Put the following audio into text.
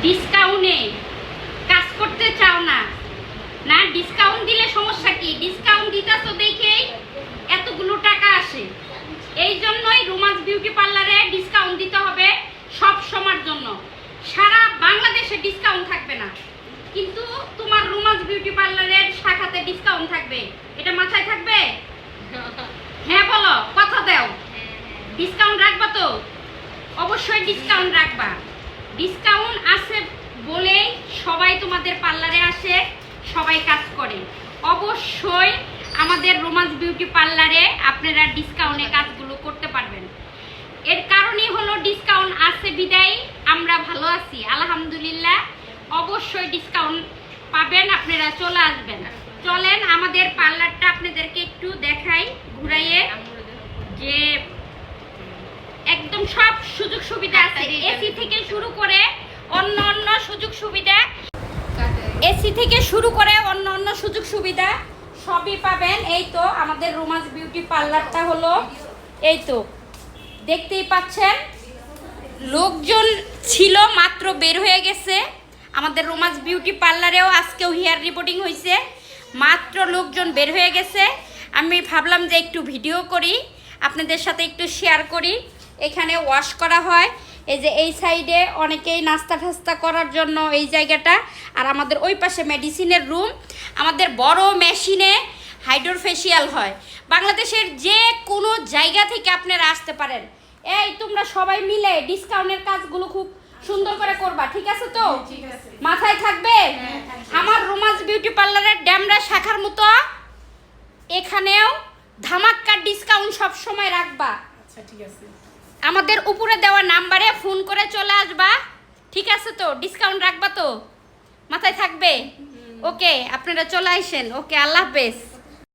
ডিসকাউন্টে কাজ করতে চাও না, না ডিসকাউন্ট দিলে সমস্যা কি? ডিসকাউন্ট দিতেছো দেখেই এতগুলো টাকা আসে। এই জন্যই রোমান্স বিউটি পার্লারে ডিসকাউন্ট দিতে হবে সব সময়ের জন্য। সারা বাংলাদেশে ডিসকাউন্ট থাকবে না, কিন্তু তোমার রোমান্স বিউটি পার্লারের শাখাতে ডিসকাউন্ট থাকবে। এটা মাথায় থাকবে? হ্যাঁ বলো, কথা দাও। ডিসকাউন্ট রাখবা তো? অবশ্যই ডিসকাউন্ট রাখবা। ডিসকাউন্ট আছে বলেই সবাই তোমাদের পার্লারে আসে, সবাই কাজ করে। অবশ্যই আমাদের রোমান্স বিউটি পার্লারে আপনারা ডিসকাউন্টে কাজগুলো করতে পারবেন। এর কারণই হলো ডিসকাউন্ট আছে বিদায় আমরা ভালো আছি, আলহামদুলিল্লাহ। অবশ্যই ডিসকাউন্ট পাবেন, আপনারা চলে আসবেন। চলেন আমাদের পার্লারটা আপনাদেরকে একটু দেখাই ঘুরাইয়ে, যে একদম সব সুযোগ সুবিধা আছে। এসি থেকে শুরু করে অন্য অন্য সুযোগ সুবিধা, এসি থেকে শুরু করে অন্য অন্য সুযোগ সুবিধা সবই পাবেন। এই তো আমাদের রোমান্স বিউটি পার্লারটা হলো, এই তো দেখতেই পাচ্ছেন। লোকজন ছিল মাত্র বের হয়ে গেছে। আমাদের রোমান্স বিউটি পার্লারেও আজকেও হেয়ার রিপোর্টিং হয়েছে, মাত্র লোকজন বের হয়ে গেছে। আমি ভাবলাম যে একটু ভিডিও করি, আপনাদের সাথে একটু শেয়ার করি। এখানে ওয়াশ করা হয়, এই যে এই সাইডে অনেকেই নাস্তা টাস্তা করার জন্য এই জায়গাটা, আর আমাদের ওই পাশে মেডিসিনের রুম। আমাদের বড় মেশিনে হাইড্রোফেশিয়াল হয়। বাংলাদেশের যে কোনো জায়গা থেকে আপনারা আসতে পারেন। এই তোমরা সবাই মিলে ডিসকাউন্টের কাজগুলো খুব সুন্দর করে করবা, ঠিক আছে তো? মাথায় থাকবে। আমার রোমান্স বিউটি পার্লারের ড্যামরা শাখার মতো এখানেও ধামাক্কা ডিসকাউন্ট সব সময় রাখবা। আচ্ছা ঠিক আছে, আমাদের উপরে দেওয়া নাম্বারে ফোন করে চলে আসবা, ঠিক আছে তো? ডিসকাউন্ট রাখবা তো? মাথায় থাকবে? ওকে, আপনারা চলে আসেন। ওকে, আল্লাহ হাফেজ।